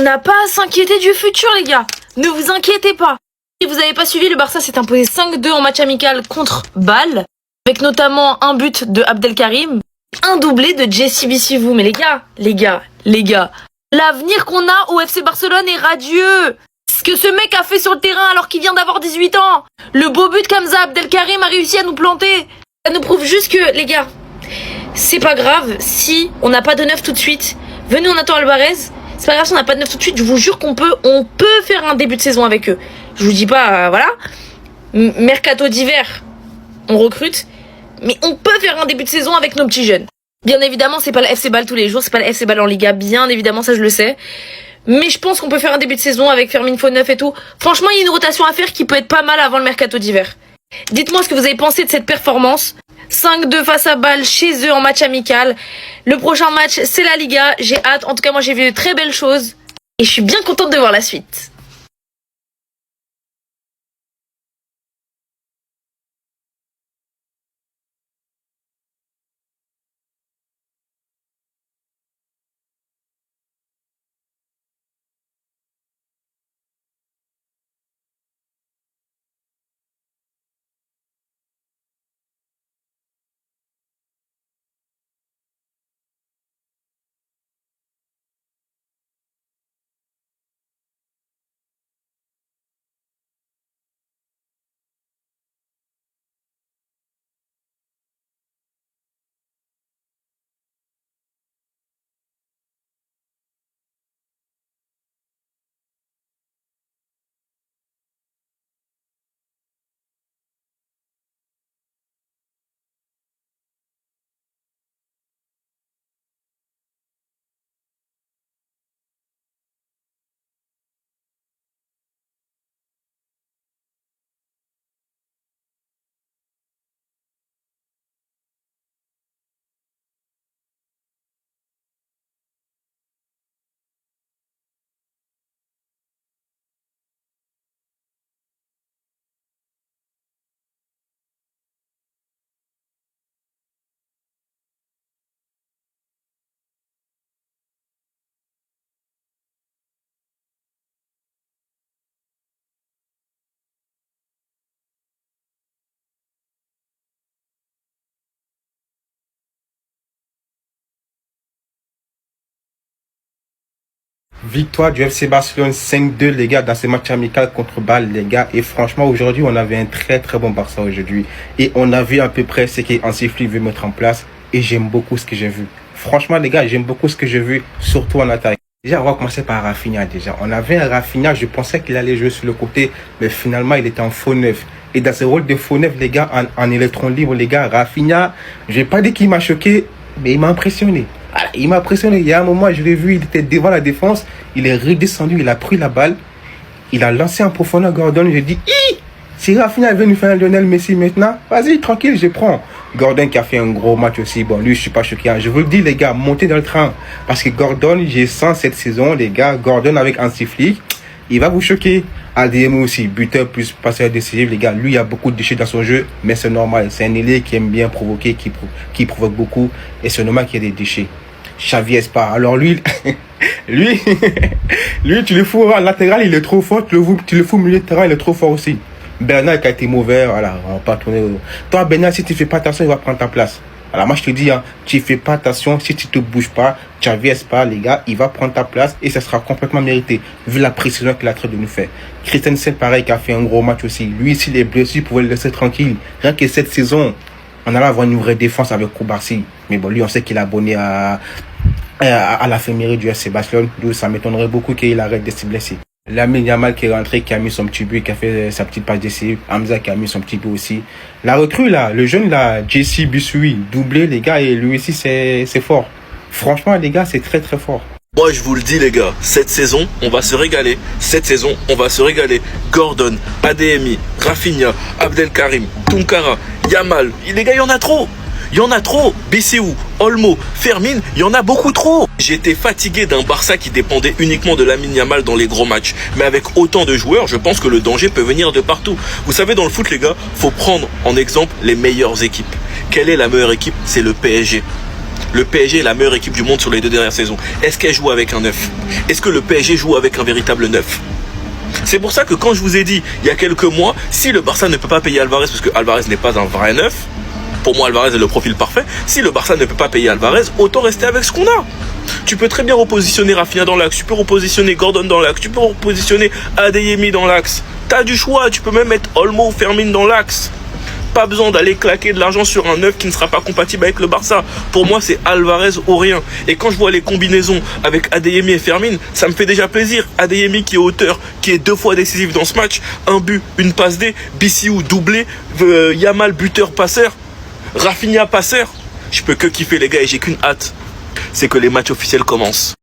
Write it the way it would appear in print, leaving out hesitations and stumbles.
n'a pas à s'inquiéter du futur, les gars. Ne vous inquiétez pas. Si vous n'avez pas suivi, le Barça s'est imposé 5-2 en match amical contre Bâle, avec notamment un but de Abdelkarim, un doublé de Jesse Bissivou. Mais les gars, l'avenir qu'on a au FC Barcelone est radieux. Ce que ce mec a fait sur le terrain alors qu'il vient d'avoir 18 ans. Le beau but qu'Hamza Abdelkarim a réussi à nous planter. Ça nous prouve juste que, les gars, c'est pas grave si on n'a pas de neuf tout de suite. Venez, on attend Alvarez. C'est pas grave si on n'a pas de neuf tout de suite. Je vous jure on peut faire un début de saison avec eux. Je vous dis pas, voilà. Mercato d'hiver, on recrute. Mais on peut faire un début de saison avec nos petits jeunes. Bien évidemment, c'est pas le FC Bâle tous les jours. C'est pas le FC Bâle en Liga. Bien évidemment, ça je le sais. Mais je pense qu'on peut faire un début de saison avec Fermin Fauneuf et tout. Franchement, il y a une rotation à faire qui peut être pas mal avant le mercato d'hiver. Dites-moi ce que vous avez pensé de cette performance. 5-2 face à Bâle chez eux en match amical. Le prochain match, c'est la Liga. J'ai hâte. En tout cas, moi, j'ai vu de très belles choses. Et je suis bien contente de voir la suite. Victoire du FC Barcelone 5-2 les gars dans ce match amical contre Bâle les gars, et franchement aujourd'hui on avait un très bon Barça aujourd'hui et on a vu à peu près ce qu'Hansi Flick veut mettre en place et j'aime beaucoup ce que j'ai vu. Franchement les gars, j'aime beaucoup ce que j'ai vu, surtout en attaque. Déjà on va commencer par Rafinha. Déjà on avait un Rafinha, je pensais qu'il allait jouer sur le côté mais finalement il était en faux neuf. Et dans ce rôle de faux neuf les gars, en électron libre les gars, Rafinha, je vais pas dire qu'il m'a choqué mais il m'a impressionné. Voilà, il m'a impressionné. Il y a un moment, je l'ai vu, il était devant la défense, il est redescendu, il a pris la balle, il a lancé en profondeur Gordon. J'ai dit, si Rafinha veut nous faire un Lionel Messi maintenant, vas-y, tranquille, je prends. Gordon qui a fait un gros match aussi. Bon, lui, je suis pas choqué. Je vous le dis, les gars, montez dans le train. Parce que Gordon, j'ai sens cette saison, les gars, Gordon avec Hansi Flick, il va vous choquer. ADM aussi, buteur plus passeur décisif, les gars. Lui, il y a beaucoup de déchets dans son jeu, mais c'est normal. C'est un ailier qui aime bien provoquer, qui provoque beaucoup. Et c'est normal qu'il y ait des déchets. Xavi Espa. Alors lui, lui, tu le fous en latéral, il est trop fort. Tu le fous au milieu de terrain, il est trop fort aussi. Bernard qui a été mauvais, voilà, on va pas tourner. Toi, Bernard, si tu fais pas attention, il va prendre ta place. Alors moi, je te dis, hein, tu fais pas attention, si tu te bouges pas, Xavi Espa, les gars, il va prendre ta place et ça sera complètement mérité, vu la précision qu'il a train de nous faire. Christensen, pareil, qui a fait un gros match aussi. Lui, s'il est blessé, il pouvait le laisser tranquille. Rien que cette saison, on allait avoir une vraie défense avec Koubarsi. Mais bon, lui, on sait qu'il est abonné à l'infirmerie du FC Barcelone. Donc, ça m'étonnerait beaucoup qu'il arrête de se blesser. Lamine Yamal qui est rentré, qui a mis son petit but, qui a fait sa petite passe d'essai. Hamza qui a mis son petit but aussi. La recrue là, le jeune là, Jesse Bissivou, doublé les gars, et lui aussi c'est fort. Franchement les gars, c'est très fort. Moi je vous le dis les gars, cette saison on va se régaler. Cette saison on va se régaler. Gordon, ADMI, Rafinha, Abdelkarim, Tunkara, Yamal, les gars il y en a trop. Il y en a trop. Bissivou, Olmo, Fermin, il y en a beaucoup trop. J'étais fatigué d'un Barça qui dépendait uniquement de Lamine Yamal dans les gros matchs. Mais avec autant de joueurs, je pense que le danger peut venir de partout. Vous savez, dans le foot, les gars, faut prendre en exemple les meilleures équipes. Quelle est la meilleure équipe? C'est le PSG. Le PSG est la meilleure équipe du monde sur les 2 dernières saisons. Est-ce qu'elle joue avec un 9? Est-ce que le PSG joue avec un véritable 9? C'est pour ça que quand je vous ai dit, il y a quelques mois, si le Barça ne peut pas payer Alvarez, parce que Alvarez n'est pas un vrai 9, pour moi Alvarez est le profil parfait, si le Barça ne peut pas payer Alvarez, autant rester avec ce qu'on a. Tu peux très bien repositionner Rafinha dans l'axe, tu peux repositionner Gordon dans l'axe, tu peux repositionner Adeyemi dans l'axe. T'as du choix, tu peux même mettre Olmo ou Fermin dans l'axe. Pas besoin d'aller claquer de l'argent sur un 9 qui ne sera pas compatible avec le Barça. Pour moi, c'est Alvarez ou rien. Et quand je vois les combinaisons avec Adeyemi et Fermin, ça me fait déjà plaisir. Adeyemi qui est auteur, qui est 2 fois décisif dans ce match. Un but, une passe D, Bissiou doublé, Yamal buteur passeur, Rafinha passeur. Je peux que kiffer les gars et j'ai qu'une hâte. C'est que les matchs officiels commencent.